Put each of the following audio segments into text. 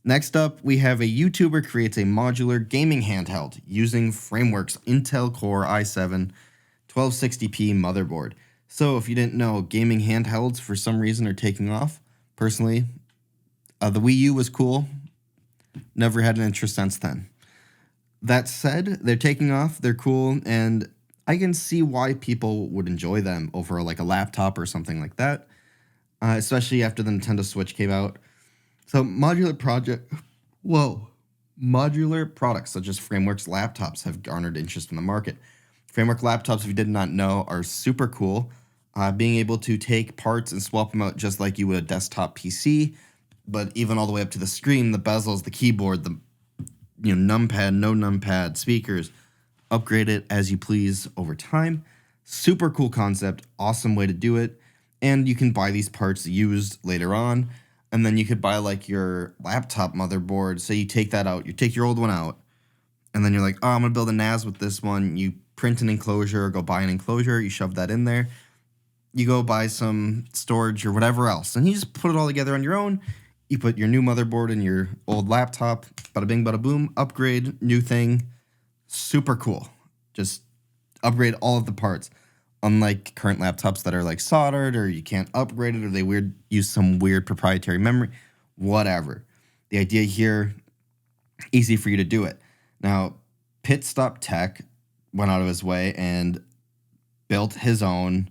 Next up, we have a YouTuber creates a modular gaming handheld using Framework's Intel Core i7 1260p motherboard. So if you didn't know, gaming handhelds for some reason are taking off. Personally, the Wii U was cool. Never had an interest since then. That said, they're taking off, they're cool, and I can see why people would enjoy them over like a laptop or something like that, especially after the Nintendo Switch came out. So modular products such as Framework's laptops have garnered interest in the market. Framework laptops, if you did not know, are super cool. Being able to take parts and swap them out just like you would a desktop PC, but even all the way up to the screen, the bezels, the keyboard, the numpad, no numpad, speakers, upgrade it as you please over time. Super cool concept, awesome way to do it. And you can buy these parts used later on. And then you could buy like your laptop motherboard. So you take that out, you take your old one out, and then you're like, oh, I'm going to build a NAS with this one. You print an enclosure or go buy an enclosure, you shove that in there. You go buy some storage or whatever else, and you just put it all together on your own. You put your new motherboard in your old laptop, bada bing, bada boom, upgrade, new thing. Super cool. Just upgrade all of the parts. Unlike current laptops that are like soldered or you can't upgrade it or they use some weird proprietary memory, whatever. The idea here, easy for you to do it. Now, Pit Stop Tech went out of his way and built his own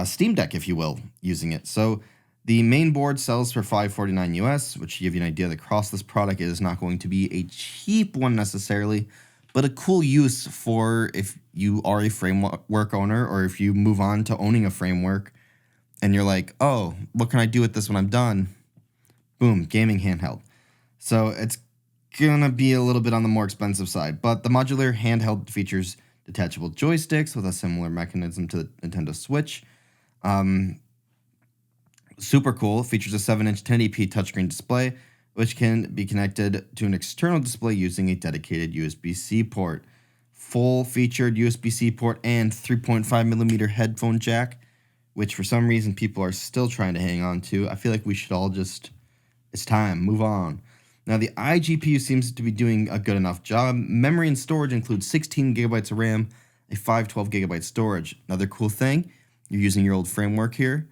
Steam Deck, if you will, using it. So the main board sells for $549 US, which to give you an idea, the cost of this product is not going to be a cheap one necessarily, but a cool use for if you are a framework owner or if you move on to owning a framework and you're like, oh, what can I do with this when I'm done? Boom, gaming handheld. So it's going to be a little bit on the more expensive side, but the modular handheld features detachable joysticks with a similar mechanism to the Nintendo Switch. Super cool. Features a 7-inch 1080p touchscreen display, which can be connected to an external display using a dedicated USB-C port. Full-featured USB-C port and 3.5mm headphone jack, which for some reason people are still trying to hang on to. I feel like we should all just, it's time, move on. Now, the iGPU seems to be doing a good enough job. Memory and storage include 16 gigabytes of RAM, a 512 gigabyte storage. Another cool thing, you're using your old framework here.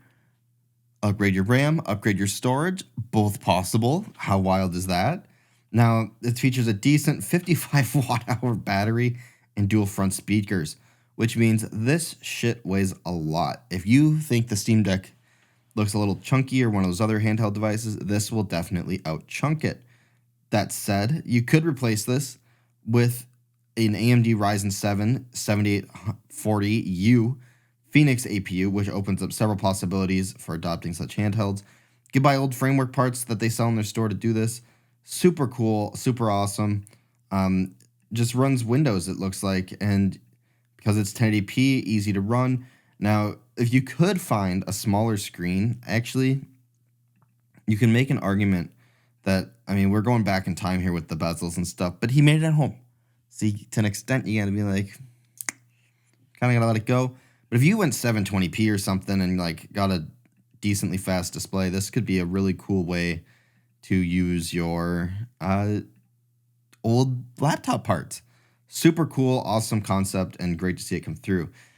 Upgrade your RAM, upgrade your storage, both possible. How wild is that? Now, it features a decent 55 watt-hour battery and dual front speakers, which means this shit weighs a lot. If you think the Steam Deck looks a little chunky or one of those other handheld devices, this will definitely out-chunk it. That said, you could replace this with an AMD Ryzen 7 7840U Phoenix APU, which opens up several possibilities for adopting such handhelds. You can buy old framework parts that they sell in their store to do this. Super cool, super awesome. Just runs Windows, it looks like, and because it's 1080p, easy to run. Now, if you could find a smaller screen, actually, you can make an argument that, I mean, we're going back in time here with the bezels and stuff, but he made it at home. See, to an extent, you gotta be like, kind of gotta let it go. But if you went 720p or something and like got a decently fast display, this could be a really cool way to use your old laptop parts. Super cool, awesome concept, and great to see it come through.